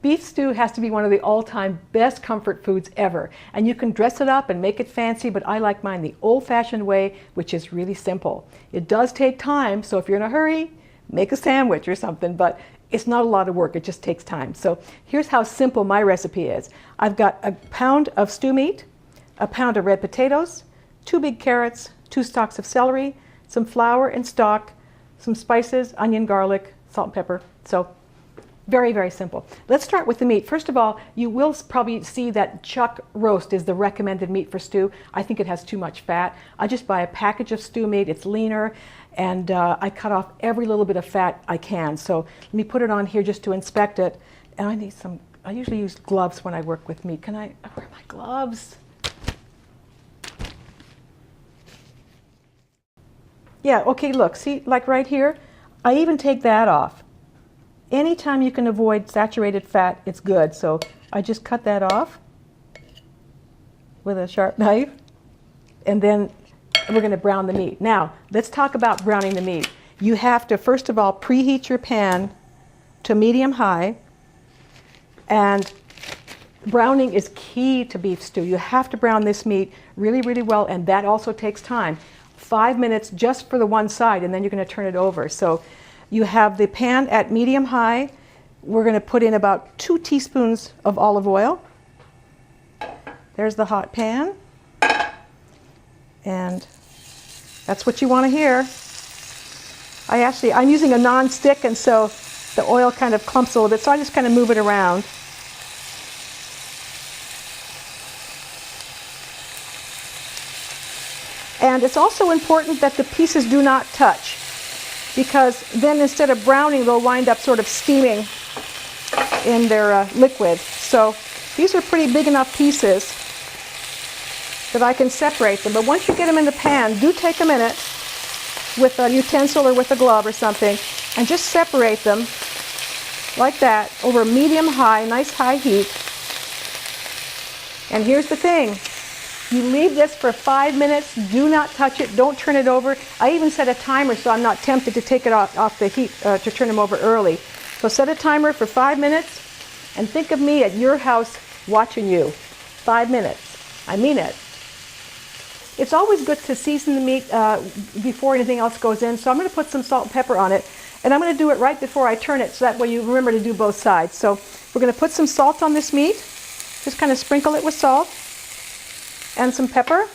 Beef stew has to be one of the all-time best comfort foods ever. And you can dress it up and make it fancy, but I like mine the old-fashioned way, which is really simple. It does take time, so if you're in a hurry, make a sandwich or something, but it's not a lot of work, it just takes time. So here's how simple my recipe is. I've got a pound of stew meat, a pound of red potatoes, 2 big carrots, 2 stalks of celery, some flour and stock, some spices, onion, garlic, salt and pepper. So very, very simple. Let's start with the meat. First of all, you will probably see that chuck roast is the recommended meat for stew. I think it has too much fat. I just buy a package of stew meat. It's leaner, and I cut off every little bit of fat I can. So let me put it on here just to inspect it. And I need some, I usually use gloves when I work with meat. Can I wear my gloves? Yeah, okay, look, see, like right here, I even take that off. Anytime you can avoid saturated fat, it's good. So I just cut that off with a sharp knife, and then we're going to brown the meat. Now, let's talk about browning the meat. You have to, first of all, preheat your pan to medium-high, and browning is key to beef stew. You have to brown this meat really, really well, and that also takes time. 5 minutes just for the one side, and then you're going to turn it over. So you have the pan at medium-high. We're going to put in about 2 teaspoons of olive oil. There's the hot pan. And that's what you want to hear. I'm using a non-stick, and so the oil kind of clumps a little bit, so I just kind of move it around. And it's also important that the pieces do not touch, because then instead of browning, they'll wind up sort of steaming in their liquid. So these are pretty big enough pieces that I can separate them. But once you get them in the pan, do take a minute with a utensil or with a glove or something, and just separate them like that over medium-high, nice high heat. And here's the thing. You leave this for 5 minutes. Do not touch it. Don't turn it over. I even set a timer so I'm not tempted to take it off the heat to turn them over early. So set a timer for 5 minutes, and think of me at your house watching you. 5 minutes. I mean it. It's always good to season the meat before anything else goes in. So I'm going to put some salt and pepper on it, and I'm going to do it right before I turn it, so that way you remember to do both sides. So we're going to put some salt on this meat. Just kind of sprinkle it with salt. And some pepper.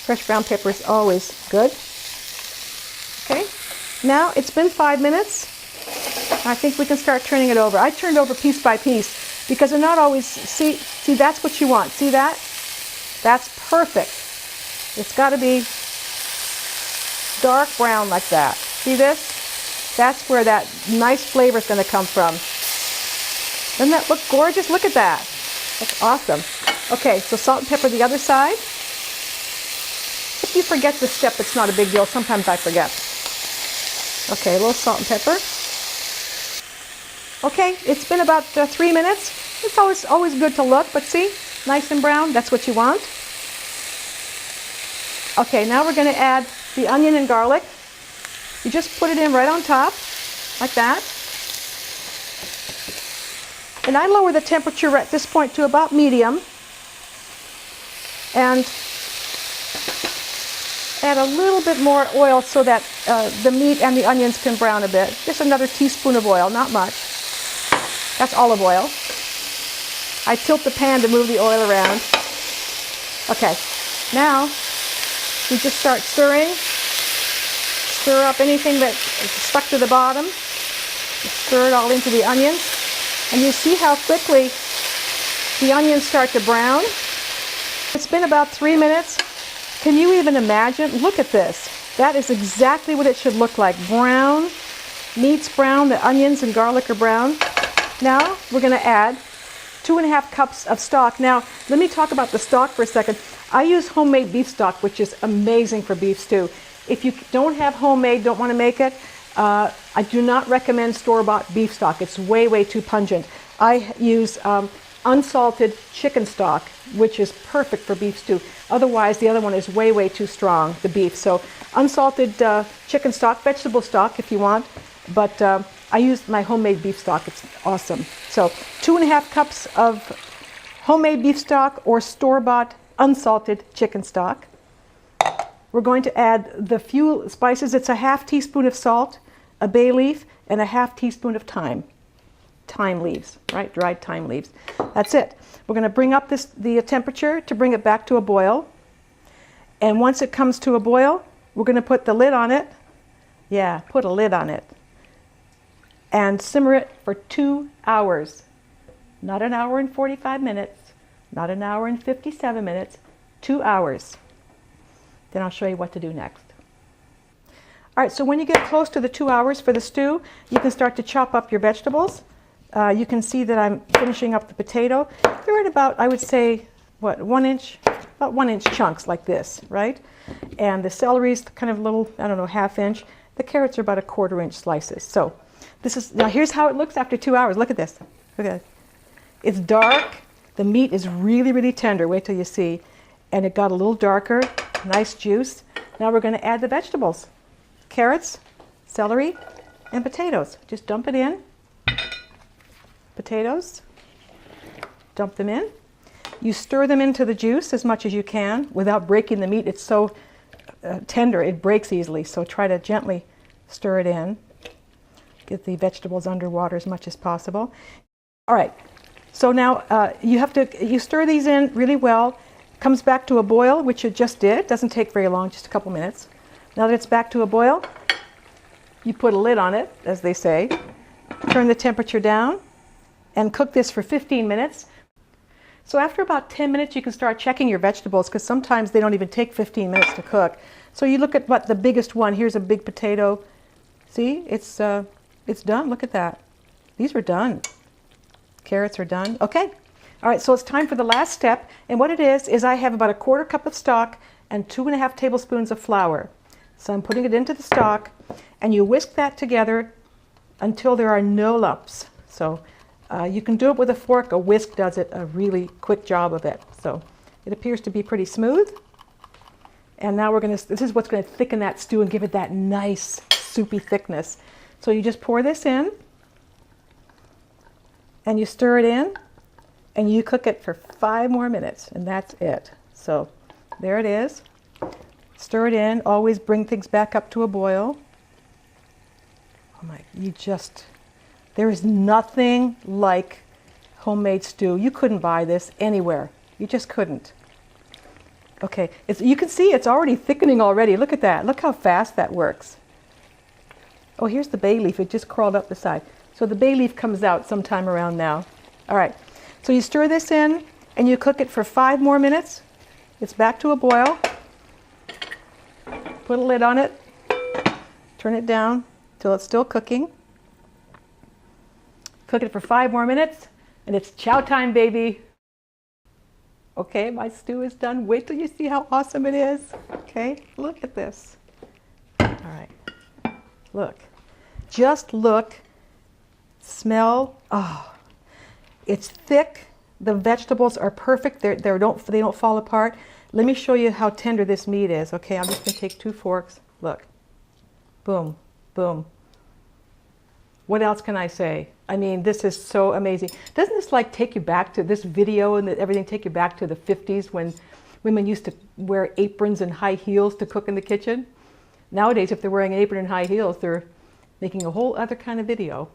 Fresh ground pepper is always good. Okay, now it's been 5 minutes. I think we can start turning it over. I turned over piece by piece because they're not always, see, that's what you want. See that? That's perfect. It's got to be dark brown like that. See this? That's where that nice flavor is going to come from. Doesn't that look gorgeous? Look at that. That's awesome. Okay, so salt and pepper the other side. If you forget this step, it's not a big deal. Sometimes I forget. Okay, a little salt and pepper. Okay, it's been about 3 minutes. It's always good to look, but see, nice and brown. That's what you want. Okay, now we're going to add the onion and garlic. You just put it in right on top, like that. And I lower the temperature at this point to about medium. And add a little bit more oil so that the meat and the onions can brown a bit. Just another teaspoon of oil, not much. That's olive oil. I tilt the pan to move the oil around. Okay, now we just start stirring. Stir up anything that's stuck to the bottom. Stir it all into the onions. And you see how quickly the onions start to brown. It's been about 3 minutes. Can you even imagine? Look at this. That is exactly what it should look like. Brown, meat's brown, the onions and garlic are brown. Now we're going to add 2½ cups of stock. Now let me talk about the stock for a second. I use homemade beef stock, which is amazing for beef stew. If you don't have homemade, don't want to make it, I do not recommend store-bought beef stock. It's way, way too pungent. I use unsalted chicken stock, which is perfect for beef stew. Otherwise, the other one is way, way too strong, the beef. So unsalted chicken stock, vegetable stock if you want, but I used my homemade beef stock. It's awesome. So 2.5 cups of homemade beef stock or store-bought unsalted chicken stock. We're going to add the few spices. It's a 1/2 teaspoon of salt, a bay leaf, and a 1/2 teaspoon of thyme. Thyme leaves, right? Dried thyme leaves. That's it. We're going to bring up the temperature to bring it back to a boil. And once it comes to a boil, we're going to put the lid on it. Yeah, put a lid on it. And simmer it for 2 hours. Not 1 hour and 45 minutes, not 1 hour and 57 minutes, 2 hours. Then I'll show you what to do next. All right, so when you get close to the 2 hours for the stew, you can start to chop up your vegetables. You can see that I'm finishing up the potato. They're at about, I would say, what, 1 inch? About 1 inch chunks like this, right? And the celery's kind of little, I don't know, 1/2 inch. The carrots are about 1/4 inch slices. So this is, now here's how it looks after 2 hours. Look at this. Look at it. It's dark. The meat is really, really tender. Wait till you see. And it got a little darker. Nice juice. Now we're going to add the vegetables. Carrots, celery, and potatoes. Just dump it in. Potatoes. Dump them in. You stir them into the juice as much as you can without breaking the meat. It's so tender, it breaks easily. So try to gently stir it in. Get the vegetables underwater as much as possible. All right. So now you stir these in really well. Comes back to a boil, which it just did. Doesn't take very long, just a couple minutes. Now that it's back to a boil, you put a lid on it, as they say. Turn the temperature down and cook this for 15 minutes. So after about 10 minutes, you can start checking your vegetables because sometimes they don't even take 15 minutes to cook. So you look at what the biggest one. Here's a big potato. See, it's done. Look at that. These are done. Carrots are done. Okay. All right, so it's time for the last step. And what it is I have about 1/4 cup of stock and 2.5 tablespoons of flour. So I'm putting it into the stock, and you whisk that together until there are no lumps. So you can do it with a fork. A whisk does it a really quick job of it. So it appears to be pretty smooth. And now this is what's going to thicken that stew and give it that nice soupy thickness. So you just pour this in, and you stir it in, and you cook it for 5 more minutes, and that's it. So there it is. Stir it in. Always bring things back up to a boil. Oh my, there is nothing like homemade stew. You couldn't buy this anywhere. You just couldn't. Okay, you can see it's already thickening already. Look at that. Look how fast that works. Oh, here's the bay leaf. It just crawled up the side. So the bay leaf comes out sometime around now. All right. So you stir this in and you cook it for 5 more minutes. It's back to a boil. Put a lid on it. Turn it down till it's still cooking. Cook it for 5 more minutes and it's chow time, baby. Okay, my stew is done. Wait till you see how awesome it is. Okay, look at this. All right, look. Just look, smell. Oh, it's thick. The vegetables are perfect. They don't fall apart. Let me show you how tender this meat is. Okay, I'm just gonna take 2 forks. Look, boom, boom. What else can I say? I mean, this is so amazing. Doesn't this like take you back to this video and everything, take you back to the 50s when women used to wear aprons and high heels to cook in the kitchen? Nowadays, if they're wearing an apron and high heels, they're making a whole other kind of video.